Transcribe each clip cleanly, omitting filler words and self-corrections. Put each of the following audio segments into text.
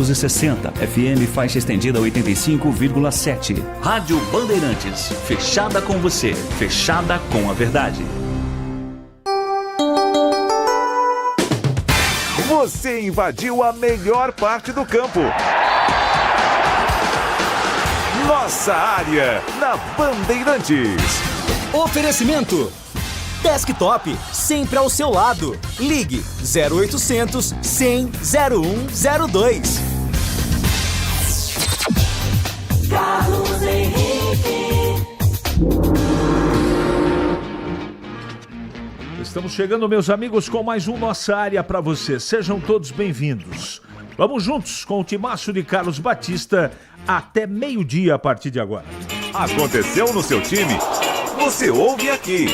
60, FM faixa estendida 85,7. Rádio Bandeirantes, fechada com você, fechada com a verdade. Você invadiu a melhor parte do campo. Nossa área, na Bandeirantes. Oferecimento Desktop, sempre ao seu lado. Ligue 0800 100 0102. Carlos Henrique. Estamos chegando, meus amigos, com mais um Nossa Área para você. Sejam todos bem-vindos. Vamos juntos com o timaço de Carlos Batista até meio-dia a partir de agora. Aconteceu no seu time? Você ouve aqui.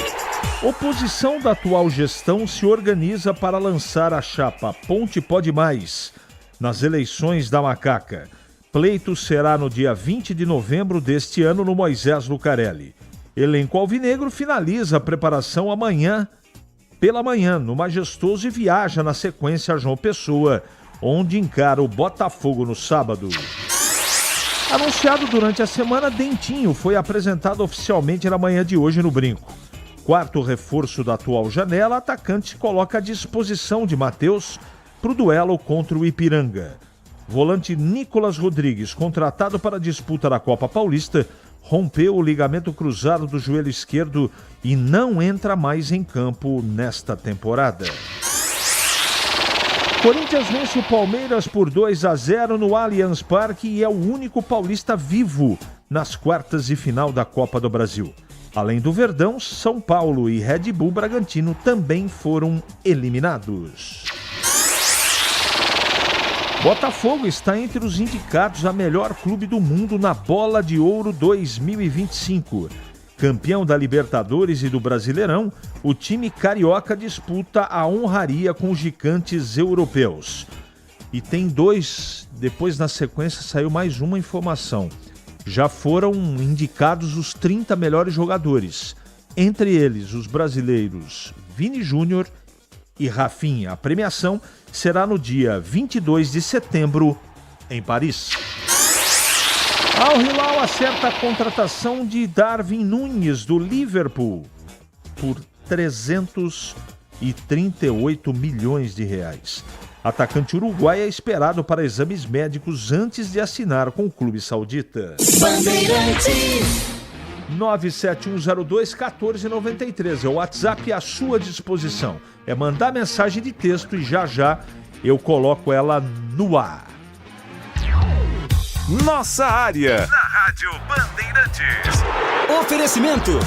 Oposição da atual gestão se organiza para lançar a chapa Ponte Pode Mais nas eleições da Macaca. Pleito será no dia 20 de novembro deste ano no Moisés Lucarelli. Elenco alvinegro finaliza a preparação amanhã, pela manhã, no Majestoso, e viaja na sequência a João Pessoa, onde encara o Botafogo no sábado. Anunciado durante a semana, Dentinho foi apresentado oficialmente na manhã de hoje no Brinco. Quarto reforço da atual janela, atacante se coloca à disposição de Matheus para o duelo contra o Ipiranga. Volante Nicolas Rodrigues, contratado para a disputa da Copa Paulista, rompeu o ligamento cruzado do joelho esquerdo e não entra mais em campo nesta temporada. Corinthians vence o Palmeiras por 2-0 no Allianz Parque e é o único paulista vivo nas quartas de final da Copa do Brasil. Além do Verdão, São Paulo e Red Bull Bragantino também foram eliminados. Botafogo está entre os indicados a melhor clube do mundo na Bola de Ouro 2025. Campeão da Libertadores e do Brasileirão, o time carioca disputa a honraria com os gigantes europeus. E tem dois, depois na sequência saiu mais uma informação. Já foram indicados os 30 melhores jogadores. Entre eles, os brasileiros Vini Júnior e Rafinha. A premiação será no dia 22 de setembro, em Paris. Al Hilal acerta a contratação de Darwin Núñez, do Liverpool, por 338 milhões de reais. Atacante uruguaio é esperado para exames médicos antes de assinar com o clube saudita. Bandeirantes. 97102-1493 é o WhatsApp à sua disposição. É mandar mensagem de texto e já eu coloco ela no ar. Nossa área, na Rádio Bandeirantes. Oferecimento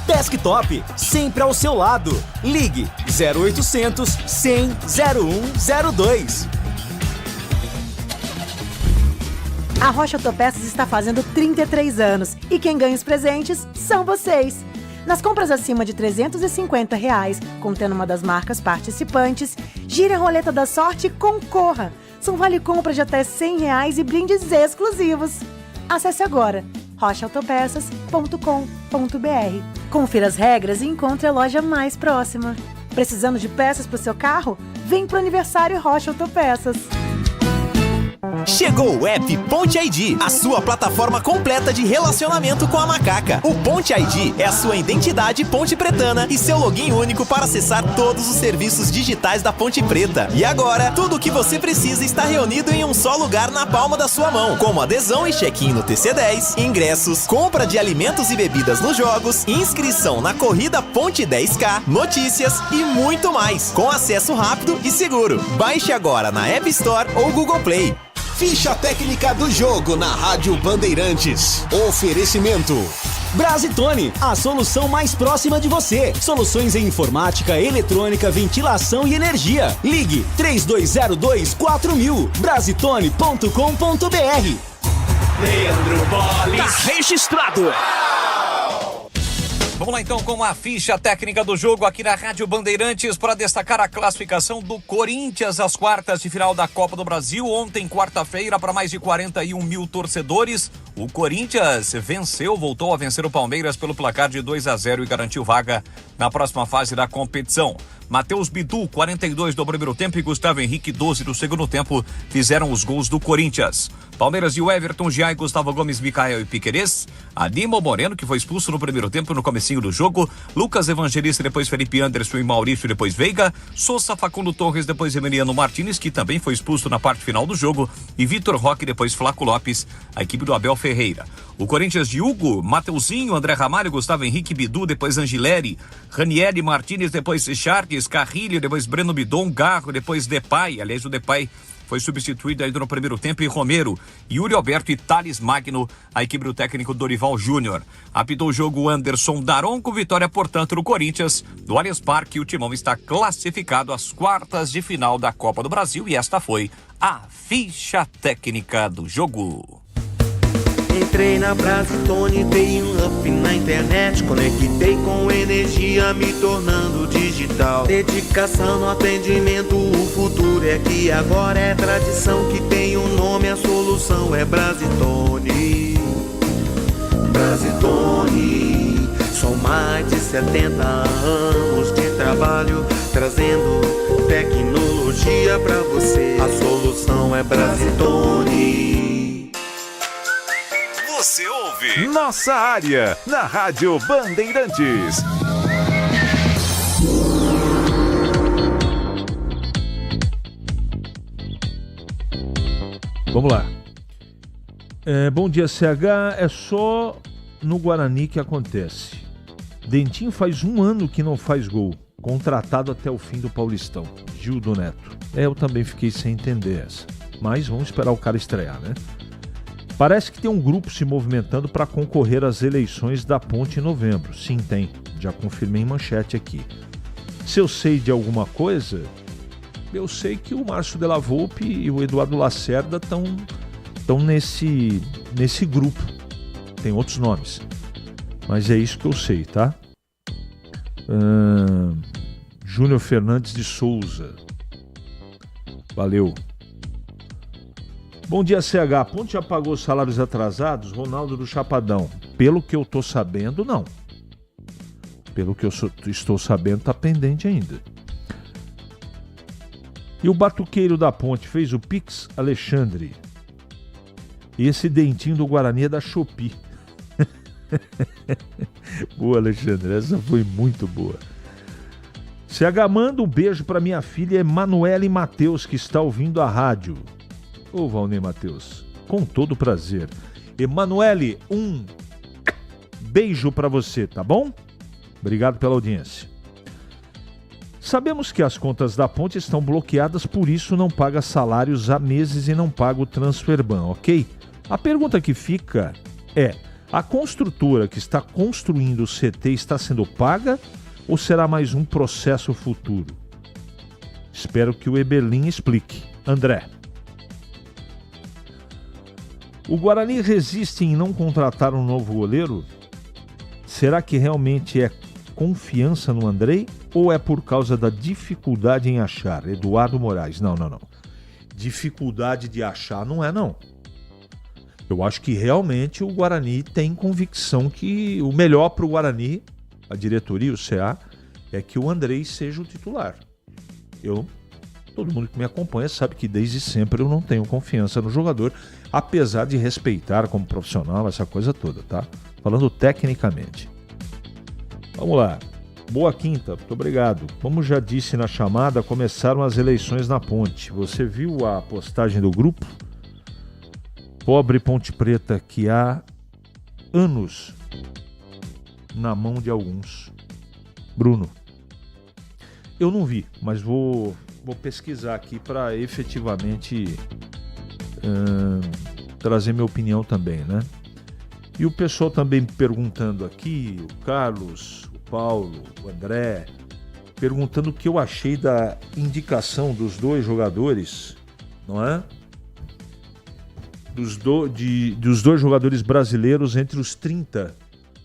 Desktop, sempre ao seu lado. Ligue 0800 100 0102. A Rocha Autopeças está fazendo 33 anos e quem ganha os presentes são vocês. Nas compras acima de R$350, contendo uma das marcas participantes, gire a roleta da sorte e concorra. São vale-compra de até R$100 e brindes exclusivos. Acesse agora rochaautopeças.com.br. Confira as regras e encontre a loja mais próxima. Precisando de peças para o seu carro? Vem pro aniversário Rocha Autopeças. Chegou o app Ponte ID, a sua plataforma completa de relacionamento com a Macaca. O Ponte ID é a sua identidade ponte pretana e seu login único para acessar todos os serviços digitais da Ponte Preta. E agora, tudo o que você precisa está reunido em um só lugar na palma da sua mão, como adesão e check-in no TC10, ingressos, compra de alimentos e bebidas nos jogos, inscrição na corrida Ponte 10K, notícias e muito mais, com acesso rápido e seguro. Baixe agora na App Store ou Google Play. Ficha técnica do jogo na Rádio Bandeirantes. Oferecimento Brasitone, a solução mais próxima de você. Soluções em informática, eletrônica, ventilação e energia. Ligue 3202-4000. Brasitone.com.br. Leandro Bolis. Tá registrado. Vamos lá então com a ficha técnica do jogo aqui na Rádio Bandeirantes para destacar a classificação do Corinthians às quartas de final da Copa do Brasil. Ontem, quarta-feira, para mais de 41 mil torcedores, o Corinthians voltou a vencer o Palmeiras pelo placar de 2-0 e garantiu vaga na próxima fase da competição. Matheus Bidu, 42 do primeiro tempo, e Gustavo Henrique, 12 do segundo tempo, fizeram os gols do Corinthians. Palmeiras e o Everton, Giai, Gustavo Gomes, Micael e Piquerez. Animo Moreno, que foi expulso no primeiro tempo no comecinho do jogo. Lucas Evangelista, depois Felipe Anderson e Maurício, depois Veiga. Sousa, Facundo Torres, depois Emiliano Martins, que também foi expulso na parte final do jogo. E Vitor Roque, depois Flaco Lopes, a equipe do Abel Ferreira. O Corinthians de Hugo, Mateuzinho, André Ramalho, Gustavo Henrique, Bidu, depois Angileri, Ranieri Martins, depois Charles, Carrilho, depois Breno Bidon, Garro, depois Depay. Aliás, o Depay foi substituído ainda no primeiro tempo, e Romero, Yuri Alberto e Thales Magno, a equipe do técnico Dorival Júnior. Apitou o jogo Anderson Daronco, vitória, portanto, do Corinthians. Do Allianz Parque, o Timão está classificado às quartas de final da Copa do Brasil, e esta foi a ficha técnica do jogo. Entrei na Brasitone, dei um up na internet, conectei com energia, me tornando digital. Dedicação no atendimento, o futuro é aqui agora, é tradição que tem um nome, a solução é Brasitone. Brasitone, são mais de 70 anos de trabalho, trazendo tecnologia pra você. A solução é Brasitone. Você ouve Nossa Área, na Rádio Bandeirantes. Vamos lá. Bom dia, CH. É só no Guarani que acontece. Dentinho faz 1 ano que não faz gol. Contratado até o fim do Paulistão. Gildo Neto. Eu também fiquei sem entender essa. Mas vamos esperar o cara estrear, né? Parece que tem um grupo se movimentando para concorrer às eleições da Ponte em novembro. Sim, tem. Já confirmei em manchete aqui. Se eu sei de alguma coisa, eu sei que o Márcio Della Volpe e o Eduardo Lacerda estão nesse grupo. Tem outros nomes. Mas é isso que eu sei, tá? Júnior Fernandes de Souza. Valeu. Bom dia, CH. A Ponte já pagou salários atrasados? Ronaldo do Chapadão. Pelo que eu tô sabendo, não. Pelo que eu estou sabendo, tá pendente ainda. E o batuqueiro da Ponte fez o Pix, Alexandre. E esse dentinho do Guarani é da Shopee. Boa, Alexandre. Essa foi muito boa. CH, manda um beijo para minha filha Emanuele Matheus, que está ouvindo a rádio. Ô, Valnei Matheus, com todo prazer. Emanuele, um beijo para você, tá bom? Obrigado pela audiência. Sabemos que as contas da Ponte estão bloqueadas, por isso não paga salários há meses e não paga o Transferban, ok? A pergunta que fica é: a construtora que está construindo o CT está sendo paga ou será mais um processo futuro? Espero que o Eberlin explique. André. O Guarani resiste em não contratar um novo goleiro? Será que realmente é confiança no Andrei ou é por causa da dificuldade em achar? Eduardo Moraes. Não. Dificuldade de achar não é, não. Eu acho que realmente o Guarani tem convicção que o melhor para o Guarani, a diretoria, o CA, é que o Andrei seja o titular. Todo mundo que me acompanha sabe que desde sempre eu não tenho confiança no jogador, apesar de respeitar como profissional essa coisa toda, tá? Falando tecnicamente. Vamos lá. Boa quinta, muito obrigado. Como já disse na chamada, começaram as eleições na Ponte. Você viu a postagem do grupo? Pobre Ponte Preta que há anos na mão de alguns. Bruno. Eu não vi, mas vou pesquisar aqui para efetivamente trazer minha opinião também, né? E o pessoal também perguntando aqui, o Carlos, o Paulo, o André, perguntando o que eu achei da indicação dos dois jogadores, não é? Dos dois jogadores brasileiros entre os 30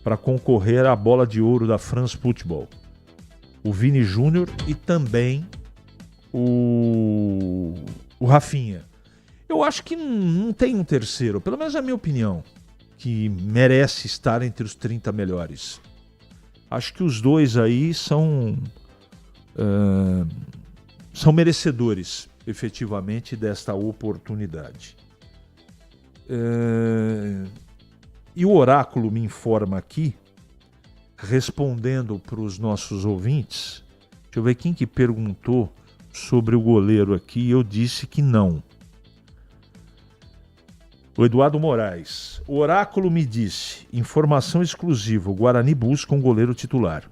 para concorrer à bola de ouro da France Football. O Vini Júnior e também o Rafinha. Eu acho que não tem um terceiro, pelo menos é a minha opinião, que merece estar entre os 30 melhores. Acho que os dois aí são merecedores, efetivamente, desta oportunidade. E o oráculo me informa aqui, respondendo para os nossos ouvintes, deixa eu ver quem que perguntou sobre o goleiro aqui, eu disse que não. O Eduardo Moraes. O oráculo me disse, informação exclusiva, o Guarani busca um goleiro titular.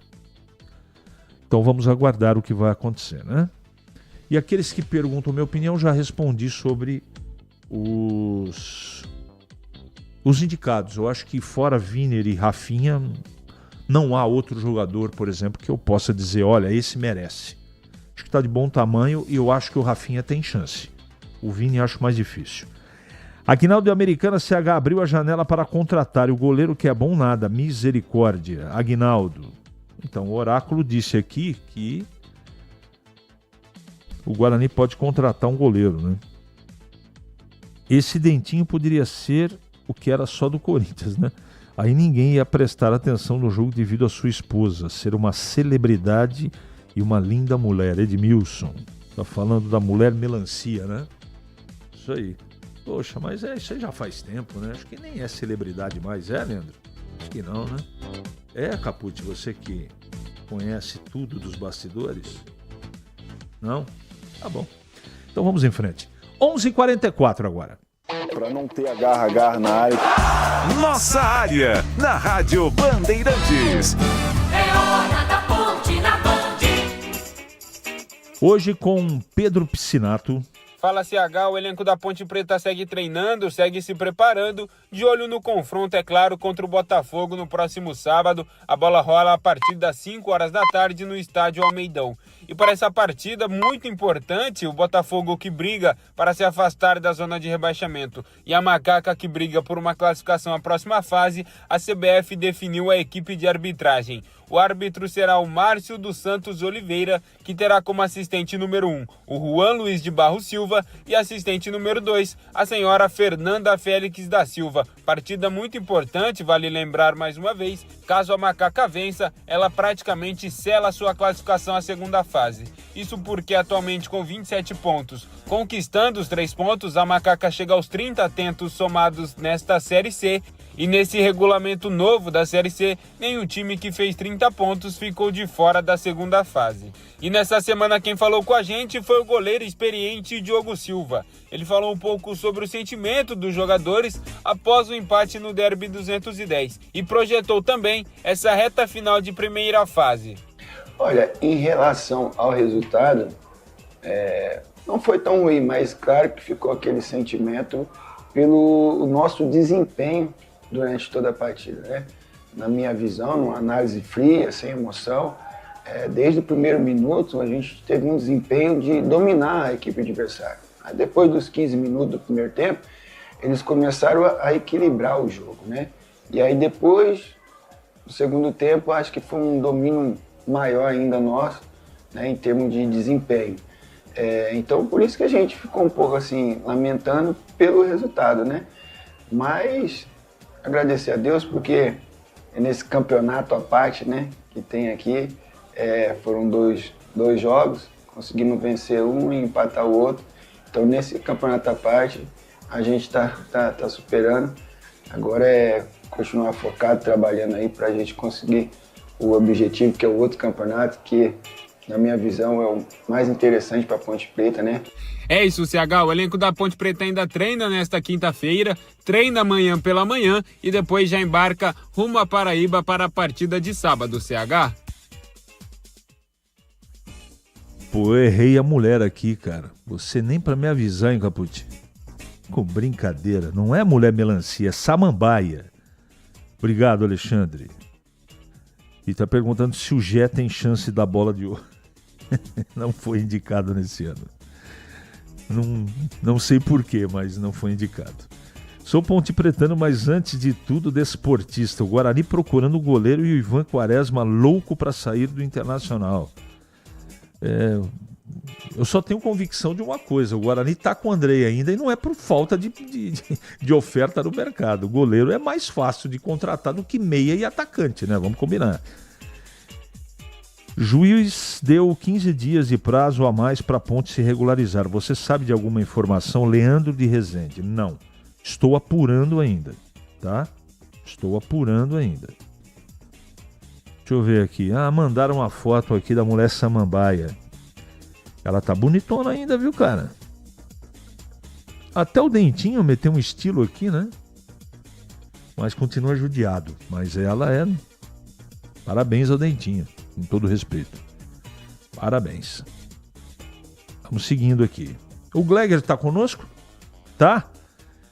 Então vamos aguardar o que vai acontecer, né? E aqueles que perguntam minha opinião, já respondi sobre os indicados. Eu acho que fora Viner e Rafinha, não há outro jogador, por exemplo, que eu possa dizer, olha, esse merece. Acho que está de bom tamanho e eu acho que o Rafinha tem chance. O Vini acho mais difícil. Aguinaldo de Americana, CH abriu a janela para contratar. E o goleiro que é bom nada, misericórdia. Aguinaldo. Então, o oráculo disse aqui que o Guarani pode contratar um goleiro, né? Esse Dentinho poderia ser o que era só do Corinthians, né? Aí ninguém ia prestar atenção no jogo devido à sua esposa ser uma celebridade e uma linda mulher. Edmilson. Tá falando da mulher melancia, né? Isso aí. Poxa, mas isso aí já faz tempo, né? Acho que nem é celebridade mais, Leandro? Acho que não, né? Capucci, você que conhece tudo dos bastidores? Não? Tá bom. Então vamos em frente. 11h44 agora. Para não ter agarra na área. Nossa área, na Rádio Bandeirantes. É hora da ponte na Band. Hoje com Pedro Piscinato. Fala CH, o elenco da Ponte Preta segue treinando, segue se preparando, de olho no confronto, é claro, contra o Botafogo no próximo sábado. A bola rola a partir das 5 horas da tarde no estádio Almeidão. E para essa partida muito importante, o Botafogo que briga para se afastar da zona de rebaixamento e a Macaca que briga por uma classificação à próxima fase, a CBF definiu a equipe de arbitragem. O árbitro será o Márcio dos Santos Oliveira, que terá como assistente número 1 o Juan Luiz de Barros Silva e assistente número 2 a senhora Fernanda Félix da Silva. Partida muito importante, vale lembrar mais uma vez, caso a Macaca vença, ela praticamente sela sua classificação à segunda fase. Isso porque atualmente com 27 pontos, conquistando os 3 pontos, a Macaca chega aos 30 tentos somados nesta Série C. E nesse regulamento novo da Série C, nenhum time que fez 30 pontos ficou de fora da segunda fase. E nessa semana quem falou com a gente foi o goleiro experiente Diogo Silva. Ele falou um pouco sobre o sentimento dos jogadores após o empate no Derby 210 e projetou também essa reta final de primeira fase. Olha, em relação ao resultado, não foi tão ruim, mas claro que ficou aquele sentimento pelo nosso desempenho durante toda a partida, né? Na minha visão, numa análise fria, sem emoção, desde o primeiro minuto a gente teve um desempenho de dominar a equipe adversária. Aí, depois dos 15 minutos do primeiro tempo, eles começaram a equilibrar o jogo, né? E aí depois, no segundo tempo, acho que foi um domínio maior ainda nosso, né, em termos de desempenho. Então, por isso que a gente ficou um pouco assim, lamentando pelo resultado, né? Mas agradecer a Deus, porque nesse campeonato à parte, né, que tem aqui, foram dois jogos, conseguimos vencer um e empatar o outro. Então, nesse campeonato à parte, a gente tá superando. Agora é continuar focado, trabalhando aí para a gente conseguir o objetivo, que é o outro campeonato, que, na minha visão, é o mais interessante para a Ponte Preta, né? É isso, CH. O elenco da Ponte Preta ainda treina nesta quinta-feira, treina amanhã pela manhã e depois já embarca rumo a Paraíba para a partida de sábado, CH. Pô, eu errei a mulher aqui, cara. Você nem pra me avisar, hein, Capucci? Com brincadeira. Não é mulher melancia, é samambaia. Obrigado, Alexandre. E tá perguntando se o Gé tem chance da bola de ouro. Não foi indicado nesse ano. Não sei porquê, mas não foi indicado. Sou ponte pretano, mas antes de tudo desportista. O Guarani procurando o goleiro e o Ivan Quaresma louco para sair do Internacional. Eu só tenho convicção de uma coisa. O Guarani tá com o Andrei ainda e não é por falta de oferta no mercado. O goleiro é mais fácil de contratar do que meia e atacante, né? Vamos combinar. Juiz deu 15 dias de prazo a mais para a ponte se regularizar. Você sabe de alguma informação? Leandro de Rezende. Não. Estou apurando ainda, tá? Estou apurando ainda. Deixa eu ver aqui. Mandaram uma foto aqui da mulher samambaia. Ela tá bonitona ainda, viu, cara? Até o dentinho meteu um estilo aqui, né? Mas continua judiado. Mas ela é... Parabéns ao dentinho, com todo respeito. Parabéns. Vamos seguindo aqui. O Gleger tá conosco? Tá?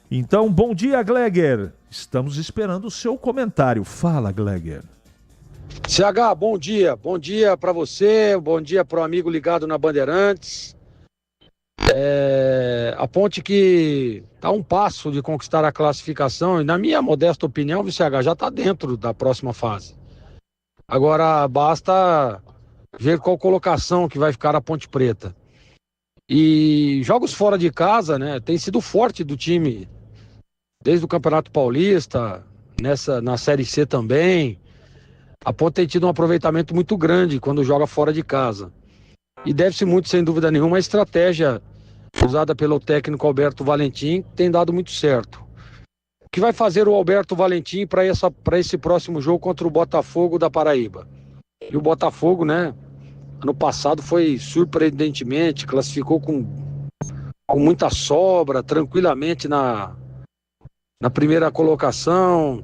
Então, bom dia, Gleger. Estamos esperando o seu comentário. Fala, Gleger. CH, bom dia. Bom dia para você, bom dia para o amigo ligado na Bandeirantes. A Ponte que está a um passo de conquistar a classificação e, na minha modesta opinião, o CH já está dentro da próxima fase. Agora basta ver qual colocação que vai ficar a Ponte Preta. E jogos fora de casa, né, tem sido forte do time desde o Campeonato Paulista, na Série C também. A Ponte tem tido um aproveitamento muito grande quando joga fora de casa. E deve-se muito, sem dúvida nenhuma, a estratégia usada pelo técnico Alberto Valentim, que tem dado muito certo. O que vai fazer o Alberto Valentim para esse próximo jogo contra o Botafogo da Paraíba? E o Botafogo, né, ano passado foi surpreendentemente, classificou com muita sobra, tranquilamente na primeira colocação.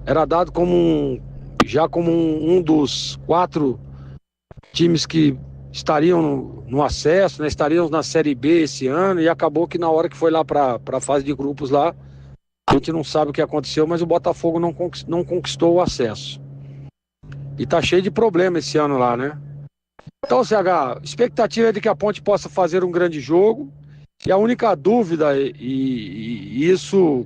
Era dado como um dos 4 times que estariam no acesso, né, estariam na Série B esse ano, e acabou que na hora que foi lá para a fase de grupos lá, a gente não sabe o que aconteceu, mas o Botafogo não conquistou o acesso. E tá cheio de problema esse ano lá, né? Então, CH, expectativa é de que a Ponte possa fazer um grande jogo, e a única dúvida, e isso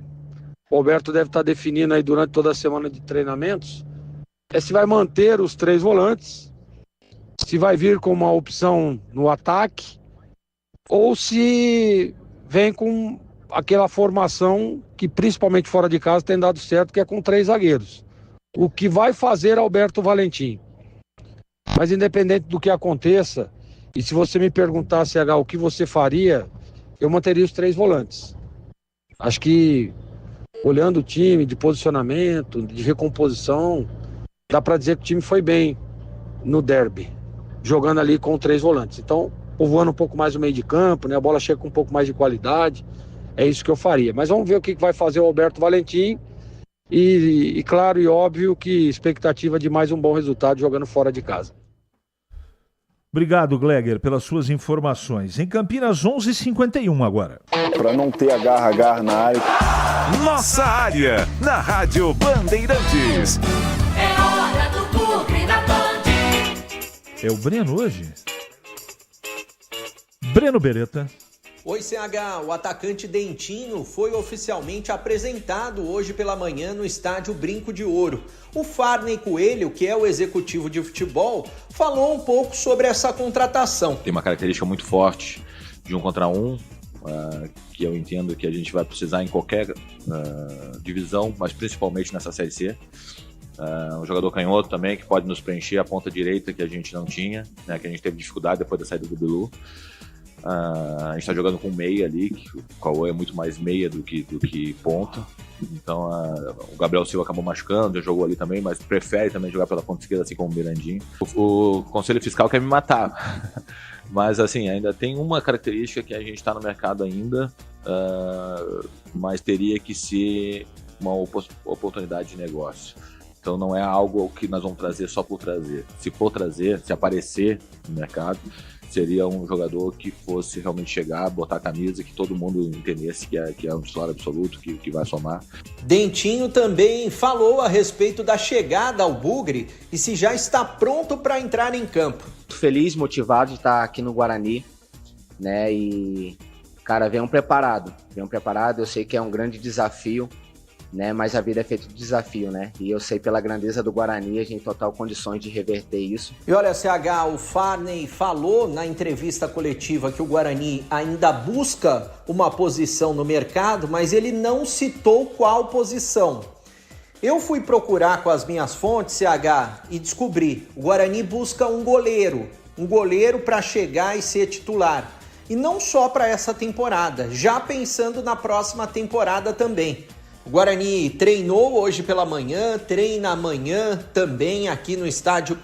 o Alberto deve estar definindo aí durante toda a semana de treinamentos, é se vai manter os 3 volantes, se vai vir com uma opção no ataque, ou se vem com aquela formação que principalmente fora de casa tem dado certo, que é com 3 zagueiros. O que vai fazer Alberto Valentim. Mas independente do que aconteça, e se você me perguntar, CH, o que você faria, eu manteria os 3 volantes. Acho que, olhando o time de posicionamento, de recomposição, dá para dizer que o time foi bem no derby, jogando ali com 3 volantes. Então, povoando um pouco mais o meio de campo, né? A bola chega com um pouco mais de qualidade. É isso que eu faria. Mas vamos ver o que vai fazer o Alberto Valentim. E claro e óbvio que expectativa de mais um bom resultado jogando fora de casa. Obrigado, Gleger, pelas suas informações. Em Campinas, 11h51 agora. Para não ter agarra na área. Nossa área, na Rádio Bandeirantes. É hora do Bugre da Band. É o Breno hoje? Breno Beretta. Oi, CH. O atacante Dentinho foi oficialmente apresentado hoje pela manhã no estádio Brinco de Ouro. O Farney Coelho, que é o executivo de futebol, falou um pouco sobre essa contratação. Tem uma característica muito forte de 1 contra 1, que eu entendo que a gente vai precisar em qualquer divisão, mas principalmente nessa Série C. Um jogador canhoto também, que pode nos preencher a ponta direita que a gente não tinha, né, que a gente teve dificuldade depois da saída do Bilu. A gente está jogando com meia ali, que o Cauã é muito mais meia do que ponta. Então o Gabriel Silva acabou machucando, já jogou ali também, mas prefere também jogar pela ponta esquerda, assim como o Mirandinho. O Conselho Fiscal quer me matar, mas assim, ainda tem uma característica que a gente está no mercado ainda, mas teria que ser uma oportunidade de negócio. Então não é algo que nós vamos trazer só por trazer. Se for trazer, se aparecer no mercado, seria um jogador que fosse realmente chegar, botar a camisa, que todo mundo entendesse que é um titular absoluto, que vai somar. Dentinho também falou a respeito da chegada ao Bugre e se já está pronto para entrar em campo. Feliz, motivado de estar aqui no Guarani, né? E, cara, venham preparado. Eu sei que é um grande desafio, né? Mas a vida é feita de desafio, né? E eu sei pela grandeza do Guarani, a gente tem total condições de reverter isso. E olha, CH, o Farney falou na entrevista coletiva que o Guarani ainda busca uma posição no mercado, mas ele não citou qual posição. Eu fui procurar com as minhas fontes, CH, e descobri. O Guarani busca um goleiro para chegar e ser titular. E não só para essa temporada, já pensando na próxima temporada também. O Guarani treinou hoje pela manhã, treina amanhã também aqui no estádio.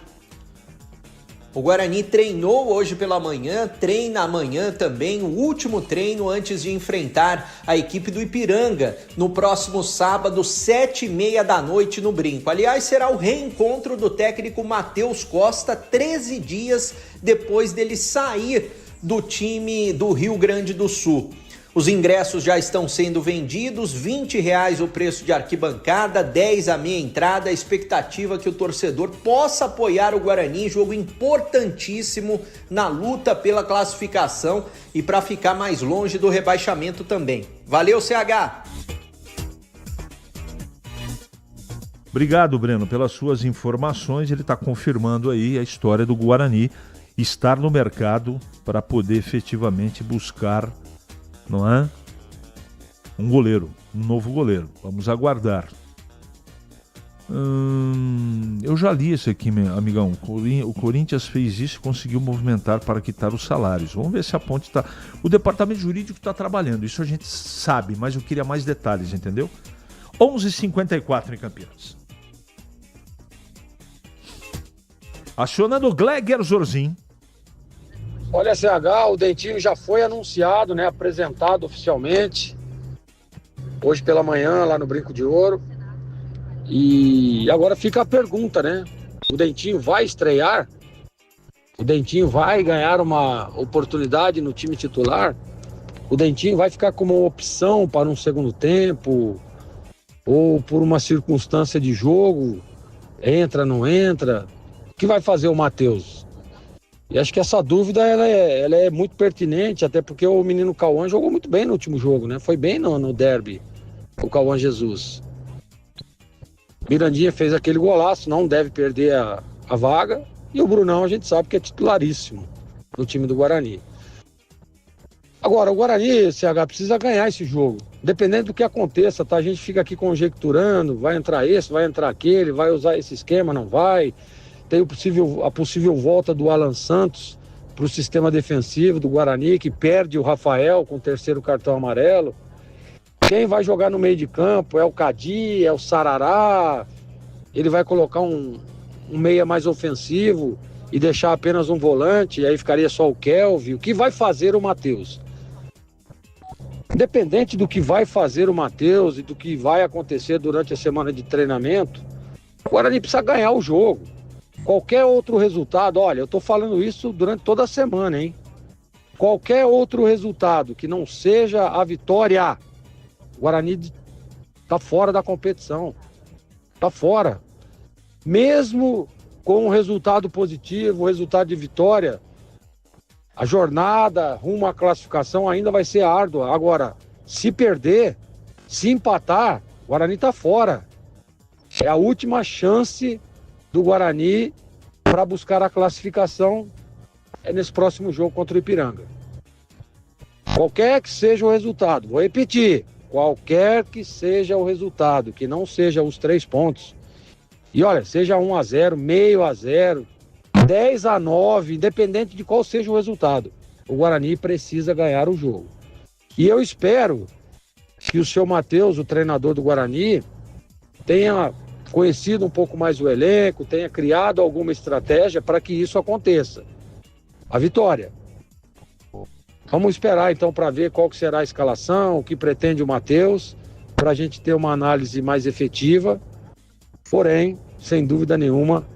O Guarani treinou hoje pela manhã, treina amanhã também, o último treino antes de enfrentar a equipe do Ipiranga no próximo sábado, 7h30 da noite no Brinco. Aliás, será o reencontro do técnico Matheus Costa, 13 dias depois dele sair do time do Rio Grande do Sul. Os ingressos já estão sendo vendidos, R$20 o preço de arquibancada, 10 a meia entrada, a expectativa que o torcedor possa apoiar o Guarani, jogo importantíssimo na luta pela classificação e para ficar mais longe do rebaixamento também. Valeu, CH! Obrigado, Breno, pelas suas informações. Ele está confirmando aí a história do Guarani estar no mercado para poder efetivamente buscar, não é? Um goleiro, um novo goleiro. Vamos aguardar. Eu já li isso aqui, meu amigão. O Corinthians fez isso e conseguiu movimentar para quitar os salários. Vamos ver se a Ponte está... O departamento jurídico está trabalhando, isso a gente sabe, mas eu queria mais detalhes, entendeu? 11h54 em Campinas. Acionando Gleger Zorzin. Olha, CH, o Dentinho já foi anunciado, né? Apresentado oficialmente. Hoje pela manhã, lá no Brinco de Ouro. E agora fica a pergunta, né? O Dentinho vai estrear? O Dentinho vai ganhar uma oportunidade no time titular? O Dentinho vai ficar como uma opção para um segundo tempo? Ou por uma circunstância de jogo? Entra, não entra? O que vai fazer o Matheus? E acho que essa dúvida ela é muito pertinente, até porque o menino Cauã jogou muito bem no último jogo, né? Foi bem no derby, o Cauã Jesus. Mirandinha fez aquele golaço, não deve perder a vaga. E o Brunão a gente sabe que é titularíssimo no time do Guarani. Agora, o Guarani, CH, precisa ganhar esse jogo. Dependendo do que aconteça, tá? A gente fica aqui conjecturando, vai entrar esse, vai entrar aquele, vai usar esse esquema, não vai. Tem a possível volta do Alan Santos para o sistema defensivo do Guarani, que perde o Rafael com o terceiro cartão amarelo. Quem vai jogar no meio de campo é o Cadi, é o Sarará. Ele vai colocar um meia mais ofensivo e deixar apenas um volante, e aí ficaria só o Kelvin. O que vai fazer o Matheus? Independente do que vai fazer o Matheus e do que vai acontecer durante a semana de treinamento, o Guarani precisa ganhar o jogo. Qualquer outro resultado, olha, eu tô falando isso durante toda a semana, hein? Qualquer outro resultado que não seja a vitória, o Guarani tá fora da competição. Tá fora. Mesmo com um resultado positivo, resultado de vitória, a jornada rumo à classificação ainda vai ser árdua. Agora, se perder, se empatar, o Guarani tá fora. É a última chance do Guarani para buscar a classificação nesse próximo jogo contra o Ipiranga. Qualquer que seja o resultado, vou repetir, qualquer que seja o resultado, que não seja os 3 pontos, e olha, seja 1-0, meio a 0, 10-9, independente de qual seja o resultado, o Guarani precisa ganhar o jogo. E eu espero que o seu Matheus, o treinador do Guarani, tenha conhecido um pouco mais o elenco, tenha criado alguma estratégia para que isso aconteça. A vitória. Vamos esperar então para ver qual que será a escalação, o que pretende o Matheus, para a gente ter uma análise mais efetiva. Porém, sem dúvida nenhuma,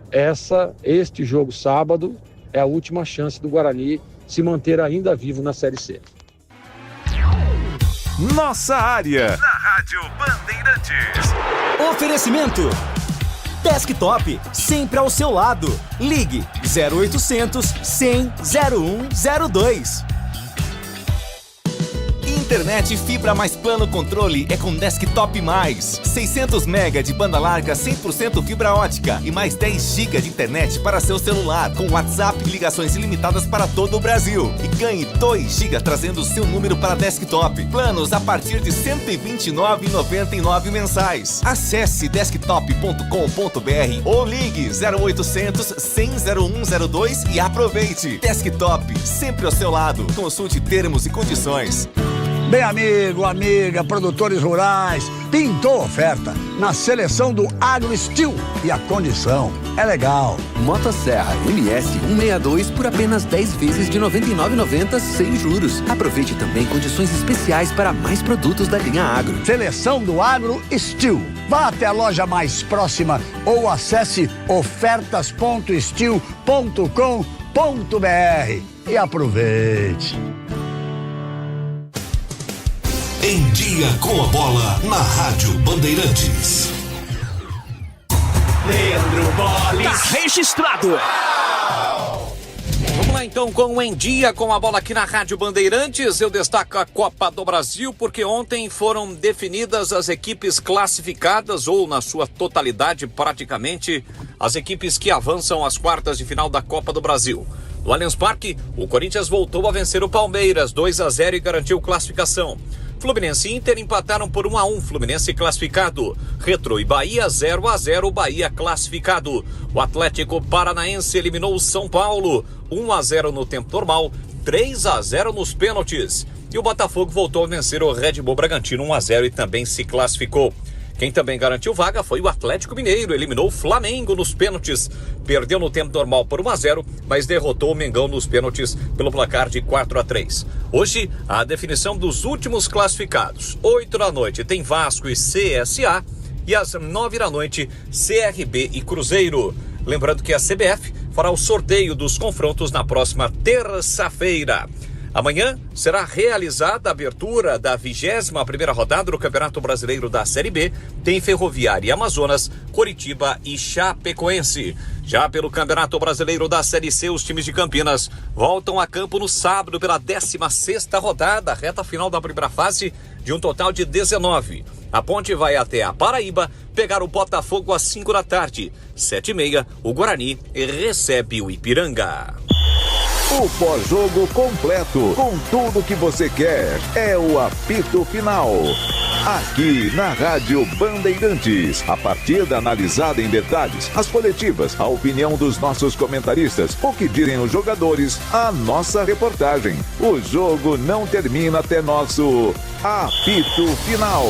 este jogo sábado é a última chance do Guarani se manter ainda vivo na Série C. Nossa área, na Rádio Bandeirantes. Oferecimento Desktop, sempre ao seu lado. Ligue 0800 100 0102. Internet fibra mais plano controle é com Desktop Mais. 600 MB de banda larga 100% fibra ótica e mais 10 GB de internet para seu celular, com WhatsApp e ligações ilimitadas para todo o Brasil. E ganhe 2 GB trazendo o seu número para Desktop. Planos a partir de R$ 129,99 mensais. Acesse desktop.com.br ou ligue 0800 100 0102 e aproveite. Desktop, sempre ao seu lado. Consulte termos e condições. Bem, amigo, amiga, produtores rurais, pintou oferta na seleção do AgroSteel e a condição é legal. Motosserra MS 162 por apenas 10 vezes de R$ 99,90 sem juros. Aproveite também condições especiais para mais produtos da linha Agro. Seleção do AgroSteel. Vá até a loja mais próxima ou acesse ofertas.steel.com.br e aproveite. Em Dia com a Bola, na Rádio Bandeirantes. Leandro Bolis. Tá registrado. Vamos lá então com o Em Dia com a Bola aqui na Rádio Bandeirantes. Eu destaco a Copa do Brasil porque ontem foram definidas as equipes classificadas, ou na sua totalidade praticamente, as equipes que avançam às quartas de final da Copa do Brasil. No Allianz Parque, o Corinthians voltou a vencer o Palmeiras 2-0 e garantiu classificação. Fluminense e Inter empataram por 1-1, Fluminense classificado. Retrô e Bahia 0-0, Bahia classificado. O Atlético Paranaense eliminou o São Paulo 1-0 no tempo normal, 3-0 nos pênaltis. E o Botafogo voltou a vencer o Red Bull Bragantino 1-0 e também se classificou. Quem também garantiu vaga foi o Atlético Mineiro, eliminou o Flamengo nos pênaltis. Perdeu no tempo normal por 1-0, mas derrotou o Mengão nos pênaltis pelo placar de 4-3. Hoje, a definição dos últimos classificados. 8 da noite tem Vasco e CSA e às 9 da noite CRB e Cruzeiro. Lembrando que a CBF fará o sorteio dos confrontos na próxima terça-feira. Amanhã será realizada a abertura da 21ª rodada do Campeonato Brasileiro da Série B. Tem Ferroviária e Amazonas, Coritiba e Chapecoense. Já pelo Campeonato Brasileiro da Série C, os times de Campinas voltam a campo no sábado pela 16ª rodada, reta final da primeira fase, de um total de 19. A Ponte vai até a Paraíba pegar o Botafogo às 5 da tarde. 7h30, o Guarani recebe o Ipiranga. O pós-jogo completo, com tudo que você quer, é o apito final. Aqui na Rádio Bandeirantes, a partida analisada em detalhes, as coletivas, a opinião dos nossos comentaristas, o que dizem os jogadores, a nossa reportagem. O jogo não termina até nosso apito final.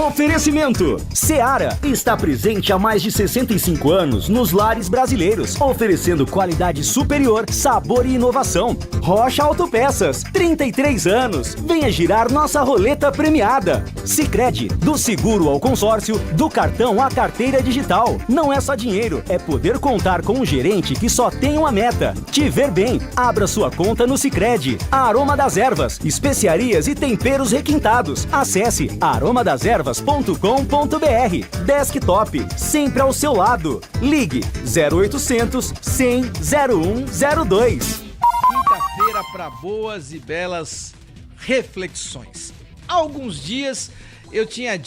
Oferecimento: Seara está presente há mais de 65 anos nos lares brasileiros, oferecendo qualidade superior, sabor e inovação. Rocha Autopeças, 33 anos. Venha girar nossa roleta premiada. Sicredi, do seguro ao consórcio, do cartão à carteira digital. Não é só dinheiro, é poder contar com um gerente que só tem uma meta: te ver bem. Abra sua conta no Sicredi. Aroma das Ervas, especiarias e temperos requintados. Acesse aromadeservas.com.br. Desktop, sempre ao seu lado. Ligue 0800 100 0102. Quinta-feira para boas e belas reflexões. Há alguns dias eu tinha